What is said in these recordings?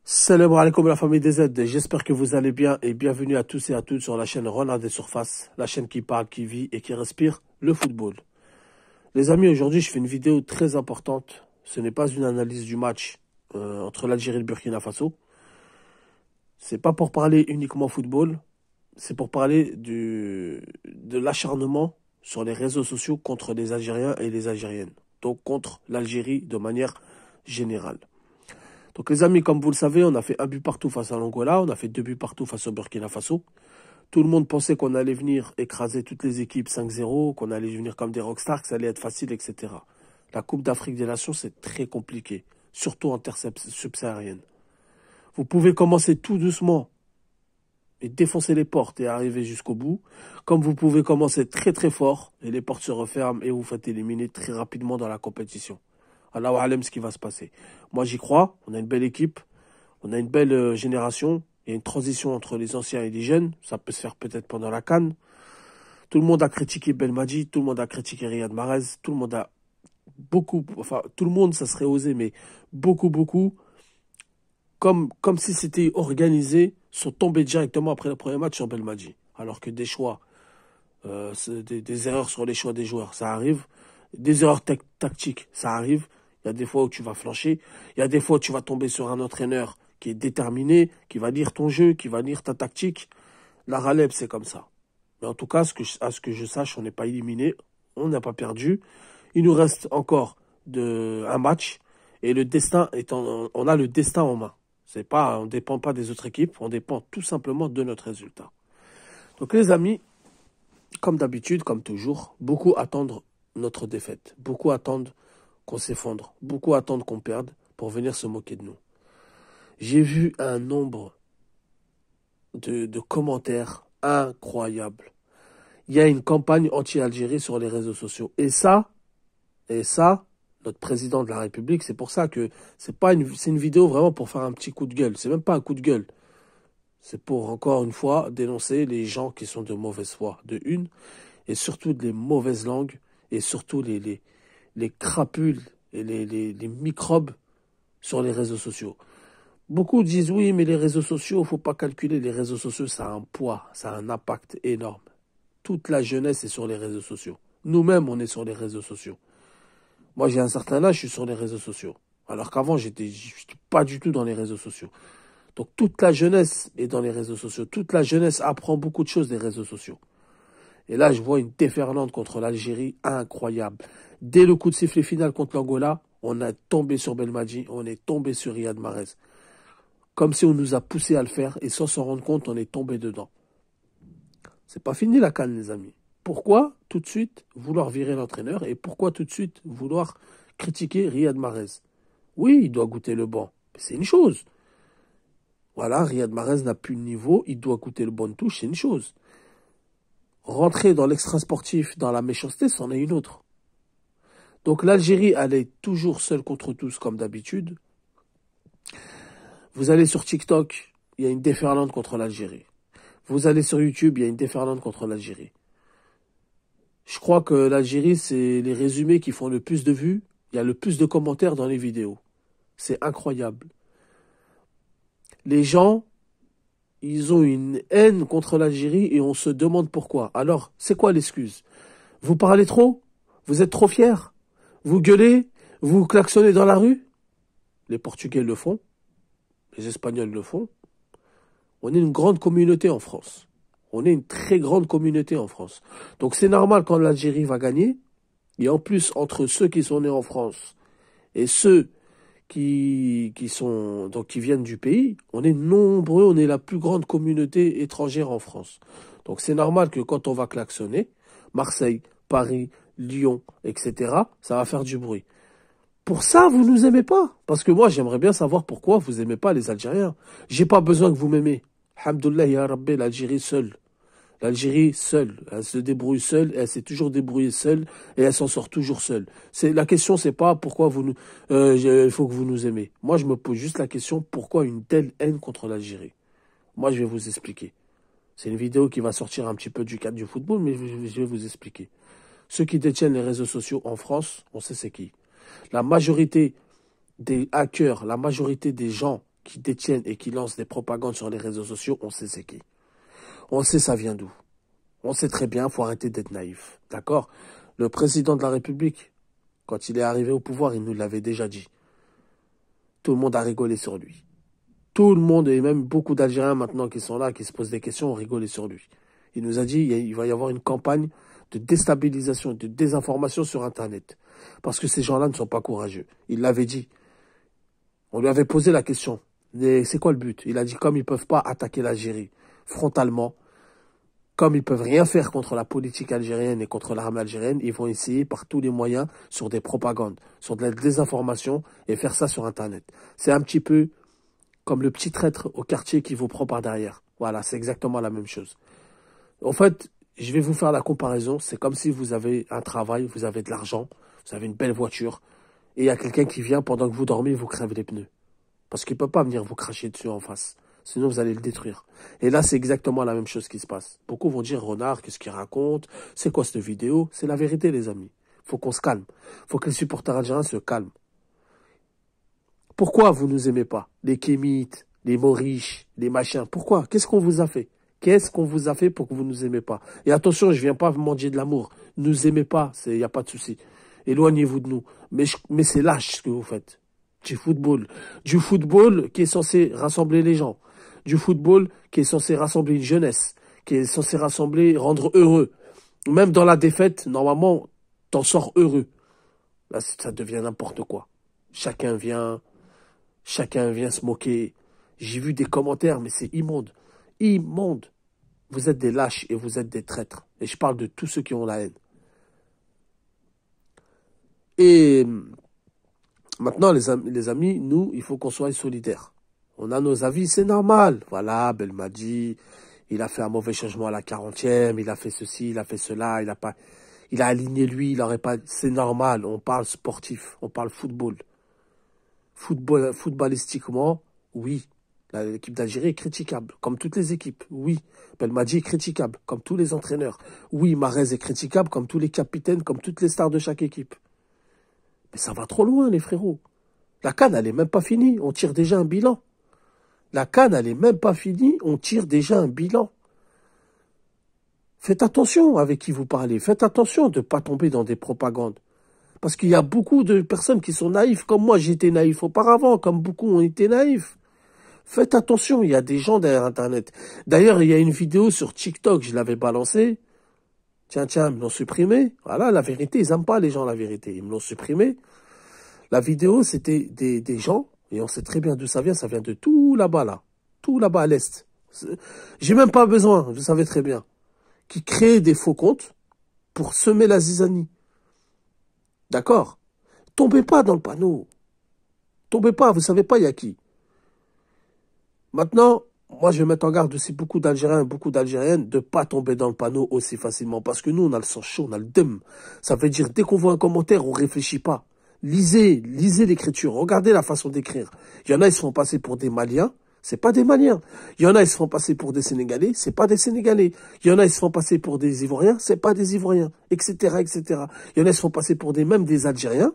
Salam alaikum la famille des Z, j'espère que vous allez bien et bienvenue à tous et à toutes sur la chaîne Renard des Surfaces, la chaîne qui parle, qui vit et qui respire le football. Les amis, aujourd'hui je fais une vidéo très importante, ce n'est pas une analyse du match entre l'Algérie et le Burkina Faso, c'est pas pour parler uniquement football, c'est pour parler de l'acharnement sur les réseaux sociaux contre les Algériens et les Algériennes, donc contre l'Algérie de manière générale. Donc les amis, comme vous le savez, on a fait un but partout face à l'Angola, on a fait 2 buts partout face au Burkina Faso. Tout le monde pensait qu'on allait venir écraser toutes les équipes 5-0, qu'on allait venir comme des rockstars, que ça allait être facile, etc. La Coupe d'Afrique des Nations, c'est très compliqué, surtout en terre subsaharienne. Vous pouvez commencer tout doucement et défoncer les portes et arriver jusqu'au bout, comme vous pouvez commencer très très fort et les portes se referment et vous faites éliminer très rapidement dans la compétition. Allahu Alem ce qui va se passer. Moi j'y crois, on a une belle équipe, on a une belle génération, il y a une transition entre les anciens et les jeunes, ça peut se faire peut-être pendant la CAN. Tout le monde a critiqué Belmadi, tout le monde a critiqué Riyad Mahrez, tout le monde a beaucoup, enfin tout le monde ça serait osé, mais beaucoup, comme si c'était organisé, sont tombés directement après le premier match sur Belmadi. Alors que des choix, des erreurs sur les choix des joueurs, ça arrive. Des erreurs tactiques, ça arrive. Il y a des fois où tu vas flancher. Il y a des fois où tu vas tomber sur un entraîneur qui est déterminé, qui va lire ton jeu, qui va lire ta tactique. La Raleb, c'est comme ça. Mais en tout cas, à ce que je sache, on n'est pas éliminé. On n'a pas perdu. Il nous reste encore un match. Et le destin on a le destin en main. On ne dépend pas des autres équipes. On dépend tout simplement de notre résultat. Donc les amis, comme d'habitude, comme toujours, beaucoup attendent notre défaite. Beaucoup attendent qu'on s'effondre. Beaucoup attendent qu'on perde pour venir se moquer de nous. J'ai vu un nombre de commentaires incroyables. Il y a une campagne anti-Algérie sur les réseaux sociaux. Et ça, notre président de la République, c'est pour ça que c'est une vidéo vraiment pour faire un petit coup de gueule. C'est même pas un coup de gueule. C'est pour, encore une fois, dénoncer les gens qui sont de mauvaise foi, de une, et surtout des mauvaises langues, et surtout les crapules et les microbes sur les réseaux sociaux. Beaucoup disent oui, mais les réseaux sociaux, il ne faut pas calculer. Les réseaux sociaux, ça a un poids, ça a un impact énorme. Toute la jeunesse est sur les réseaux sociaux. Nous-mêmes, on est sur les réseaux sociaux. Moi, j'ai un certain âge, je suis sur les réseaux sociaux. Alors qu'avant, j'étais pas du tout dans les réseaux sociaux. Donc toute la jeunesse est dans les réseaux sociaux. Toute la jeunesse apprend beaucoup de choses des réseaux sociaux. Et là, je vois une déferlante contre l'Algérie incroyable. Dès le coup de sifflet final contre l'Angola, on a tombé sur Belmadi, on est tombé sur Riyad Mahrez. Comme si on nous a poussé à le faire et sans s'en rendre compte, on est tombé dedans. C'est pas fini la CAN, les amis. Pourquoi tout de suite vouloir virer l'entraîneur et pourquoi tout de suite vouloir critiquer Riyad Mahrez? Oui, il doit goûter le banc, mais c'est une chose. Voilà, Riyad Mahrez n'a plus de niveau, il doit goûter le bon touche, c'est une chose. Rentrer dans l'extra-sportif, dans la méchanceté, c'en est une autre. Donc l'Algérie, elle est toujours seule contre tous, comme d'habitude. Vous allez sur TikTok, il y a une déferlante contre l'Algérie. Vous allez sur YouTube, il y a une déferlante contre l'Algérie. Je crois que l'Algérie, c'est les résumés qui font le plus de vues. Il y a le plus de commentaires dans les vidéos. C'est incroyable. Les gens, ils ont une haine contre l'Algérie et on se demande pourquoi. Alors, c'est quoi l'excuse? Vous parlez trop? Vous êtes trop fiers? Vous gueulez? Vous klaxonnez dans la rue? Les Portugais le font. Les Espagnols le font. On est une grande communauté en France. On est une très grande communauté en France. Donc c'est normal quand l'Algérie va gagner. Et en plus, entre ceux qui sont nés en France et ceux qui viennent du pays, on est nombreux, on est la plus grande communauté étrangère en France. Donc c'est normal que quand on va klaxonner, Marseille, Paris, Lyon, etc., ça va faire du bruit. Pour ça, vous nous aimez pas. Parce que moi, j'aimerais bien savoir pourquoi vous aimez pas les Algériens. J'ai pas besoin que vous m'aimez. Alhamdoulilah, ya Rabbi, l'Algérie seule. L'Algérie seule. Elle se débrouille seule, elle s'est toujours débrouillée seule, et elle s'en sort toujours seule. La question, c'est pas pourquoi il faut que vous nous aimez. Moi, je me pose juste la question, pourquoi une telle haine contre l'Algérie? Moi, je vais vous expliquer. C'est une vidéo qui va sortir un petit peu du cadre du football, mais je vais vous expliquer. Ceux qui détiennent les réseaux sociaux en France, on sait c'est qui. La majorité des hackers, la majorité des gens qui détiennent et qui lancent des propagandes sur les réseaux sociaux, on sait c'est qui. On sait ça vient d'où. On sait très bien, il faut arrêter d'être naïf. D'accord? Le président de la République, quand il est arrivé au pouvoir, il nous l'avait déjà dit. Tout le monde a rigolé sur lui. Tout le monde, et même beaucoup d'Algériens maintenant qui sont là, qui se posent des questions, ont rigolé sur lui. Il nous a dit il va y avoir une campagne de déstabilisation, de désinformation sur Internet. Parce que ces gens-là ne sont pas courageux. Il l'avait dit. On lui avait posé la question. C'est quoi le but? Il a dit comme ils ne peuvent pas attaquer l'Algérie frontalement, comme ils ne peuvent rien faire contre la politique algérienne et contre l'armée algérienne, ils vont essayer par tous les moyens sur des propagandes, sur de la désinformation et faire ça sur Internet. C'est un petit peu comme le petit traître au quartier qui vous prend par derrière. Voilà, c'est exactement la même chose. En fait, je vais vous faire la comparaison. C'est comme si vous avez un travail, vous avez de l'argent, vous avez une belle voiture, et il y a quelqu'un qui vient pendant que vous dormez, vous crève les pneus. Parce qu'il ne peut pas venir vous cracher dessus en face. Sinon, vous allez le détruire. Et là, c'est exactement la même chose qui se passe. Beaucoup vont dire, Renard, qu'est-ce qu'il raconte? C'est quoi cette vidéo? C'est la vérité, les amis. Il faut qu'on se calme. Il faut que les supporters algériens se calment. Pourquoi vous nous aimez pas? Les Kémites, les Mauriches, les machins. Pourquoi? Qu'est-ce qu'on vous a fait? Qu'est-ce qu'on vous a fait pour que vous nous aimez pas? Et attention, je viens pas vous mendier de l'amour. Ne nous aimez pas, il n'y a pas de souci. Éloignez-vous de nous. Mais c'est lâche ce que vous faites. Du football. Du football qui est censé rassembler les gens. Du football qui est censé rassembler une jeunesse. Qui est censé rassembler, rendre heureux. Même dans la défaite, normalement, t'en sors heureux. Là, ça devient n'importe quoi. Chacun vient se moquer. J'ai vu des commentaires, mais c'est immonde. Immonde. Vous êtes des lâches et vous êtes des traîtres. Et je parle de tous ceux qui ont la haine. Et maintenant, les amis, nous, il faut qu'on soit solidaires. On a nos avis, c'est normal. Voilà, Belmadi, il a fait un mauvais changement à la 40e, il a fait ceci, il a fait cela, il a aligné lui, il aurait pas, c'est normal. On parle sportif, on parle football. Footballistiquement, oui. L'équipe d'Algérie est critiquable, comme toutes les équipes. Oui. Belmadi est critiquable, comme tous les entraîneurs. Oui, Mahrez est critiquable, comme tous les capitaines, comme toutes les stars de chaque équipe. Mais ça va trop loin, les frérots. La CAN, elle n'est même pas finie. On tire déjà un bilan. La CAN, elle n'est même pas finie. On tire déjà un bilan. Faites attention avec qui vous parlez. Faites attention de ne pas tomber dans des propagandes. Parce qu'il y a beaucoup de personnes qui sont naïfs, comme moi j'étais naïf auparavant, comme beaucoup ont été naïfs. Faites attention, il y a des gens derrière Internet. D'ailleurs, il y a une vidéo sur TikTok, je l'avais balancée. Tiens, ils me l'ont supprimé. Voilà, la vérité, ils n'aiment pas les gens, la vérité. Ils me l'ont supprimé. La vidéo, c'était des gens, et on sait très bien d'où ça vient de tout là-bas, là. Tout là-bas à l'Est. J'ai même pas besoin, vous savez très bien. Qui créent des faux comptes pour semer la zizanie. D'accord? Tombez pas dans le panneau. Tombez pas, vous savez pas il y a qui. Maintenant, moi je vais mettre en garde aussi beaucoup d'Algériens et beaucoup d'Algériennes de ne pas tomber dans le panneau aussi facilement. Parce que nous, on a le sang chaud, on a le dum. Ça veut dire, dès qu'on voit un commentaire, on ne réfléchit pas. Lisez l'écriture, regardez la façon d'écrire. Il y en a, ils se font passer pour des Maliens, c'est pas des Maliens. Il y en a, ils se font passer pour des Sénégalais, c'est pas des Sénégalais. Il y en a, ils se font passer pour des Ivoiriens, c'est pas des Ivoiriens, etc., etc. Il y en a, ils se font passer pour même des Algériens,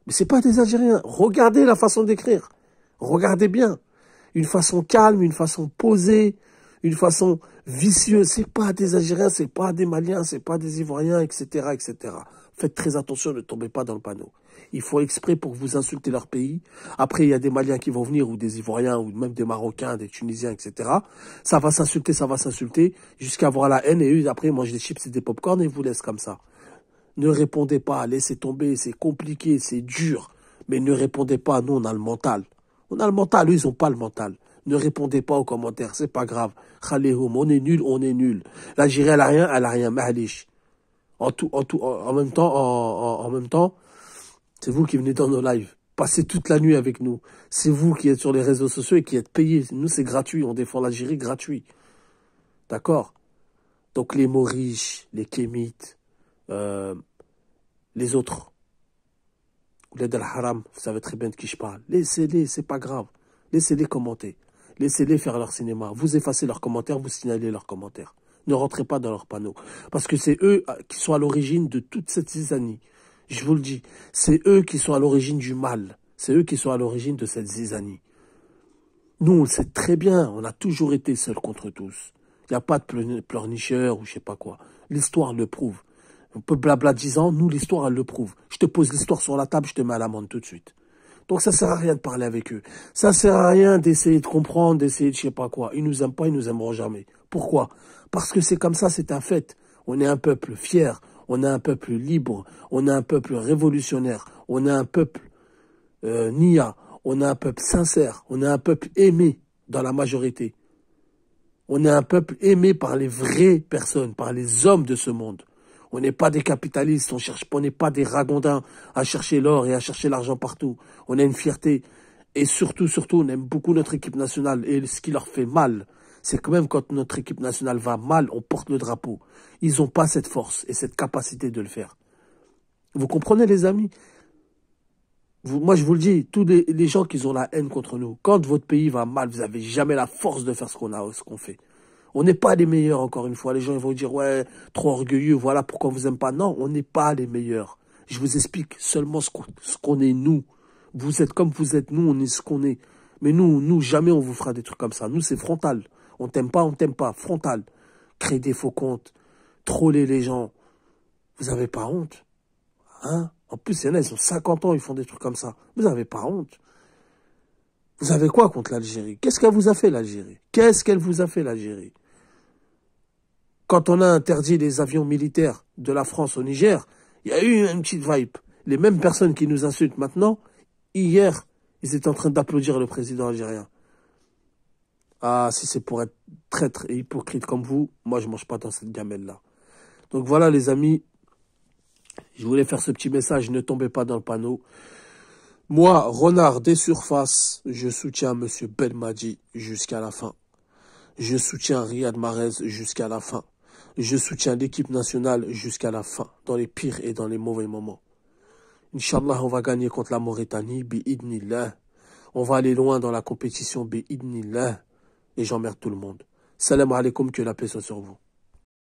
mais c'est pas des Algériens. Regardez la façon d'écrire. Regardez bien. Une façon calme, une façon posée, une façon vicieuse. C'est pas des Algériens, c'est pas des Maliens, c'est pas des Ivoiriens, etc., etc. Faites très attention, ne tombez pas dans le panneau. Ils font exprès pour que vous insultez leur pays. Après, il y a des Maliens qui vont venir, ou des Ivoiriens, ou même des Marocains, des Tunisiens, etc. Ça va s'insulter, jusqu'à avoir la haine, et eux, après, ils mangent des chips et des pop-corn et ils vous laissent comme ça. Ne répondez pas, laissez tomber, c'est compliqué, c'est dur. Mais ne répondez pas, nous, on a le mental. On a le mental, eux, ils n'ont pas le mental. Ne répondez pas aux commentaires, c'est pas grave. Khalehum, on est nul, on est nul. L'Algérie, elle a rien, mahalish. En même temps, c'est vous qui venez dans nos lives. Passez toute la nuit avec nous. C'est vous qui êtes sur les réseaux sociaux et qui êtes payés. Nous, c'est gratuit, on défend l'Algérie gratuit. D'accord? Donc les Mauriches, les Kémites, les autres. Ouled al-Haram, vous savez très bien de qui je parle. Laissez-les, c'est pas grave. Laissez-les commenter. Laissez-les faire leur cinéma. Vous effacez leurs commentaires, vous signalez leurs commentaires. Ne rentrez pas dans leurs panneaux. Parce que c'est eux qui sont à l'origine de toute cette zizanie. Je vous le dis. C'est eux qui sont à l'origine du mal. C'est eux qui sont à l'origine de cette zizanie. Nous, on le sait très bien, on a toujours été seuls contre tous. Il n'y a pas de pleurnicheur ou je sais pas quoi. L'histoire le prouve. On peut blabla 10 ans, nous, l'histoire, elle le prouve. Je te pose l'histoire sur la table, je te mets à l'amende tout de suite. Donc ça sert à rien de parler avec eux. Ça sert à rien d'essayer de comprendre, d'essayer de je sais pas quoi. Ils nous aiment pas, ils nous aimeront jamais. Pourquoi? Parce que c'est comme ça, c'est un fait. On est un peuple fier, on est un peuple libre, on est un peuple révolutionnaire, on est un peuple nia, on est un peuple sincère, on est un peuple aimé dans la majorité. On est un peuple aimé par les vraies personnes, par les hommes de ce monde. On n'est pas des capitalistes, on n'est pas des ragondins à chercher l'or et à chercher l'argent partout. On a une fierté. Et surtout, on aime beaucoup notre équipe nationale. Et ce qui leur fait mal, c'est que même quand notre équipe nationale va mal, on porte le drapeau. Ils n'ont pas cette force et cette capacité de le faire. Vous comprenez, les amis? Moi, je vous le dis, tous les gens qui ont la haine contre nous, quand votre pays va mal, vous n'avez jamais la force de faire ce qu'on fait. On n'est pas les meilleurs, encore une fois. Les gens ils vont dire, ouais, trop orgueilleux, voilà pourquoi on vous aime pas. Non, on n'est pas les meilleurs. Je vous explique seulement ce qu'on est, nous. Vous êtes comme vous êtes, nous, on est ce qu'on est. Mais nous, jamais on vous fera des trucs comme ça. Nous, c'est frontal. On t'aime pas, frontal. Créer des faux comptes, troller les gens. Vous n'avez pas honte, hein? En plus, il y en a, ils ont 50 ans, ils font des trucs comme ça. Vous n'avez pas honte. Vous avez quoi contre l'Algérie? Qu'est-ce qu'elle vous a fait, l'Algérie? Qu'est-ce qu'elle vous a fait, l'Algérie? Quand on a interdit les avions militaires de la France au Niger, il y a eu une petite vibe. Les mêmes personnes qui nous insultent maintenant, hier, ils étaient en train d'applaudir le président algérien. Ah, si c'est pour être traître et hypocrite comme vous, moi, je ne mange pas dans cette gamelle-là. Donc voilà, les amis, je voulais faire ce petit message, ne tombez pas dans le panneau. Moi, Renard des Surfaces, je soutiens M. Belmadi jusqu'à la fin. Je soutiens Riyad Mahrez jusqu'à la fin. Je soutiens l'équipe nationale jusqu'à la fin, dans les pires et dans les mauvais moments. Inch'Allah, on va gagner contre la Mauritanie, bi'idnillah. On va aller loin dans la compétition, bi'idnillah. Et j'emmerde tout le monde. Salam alaikum, que la paix soit sur vous.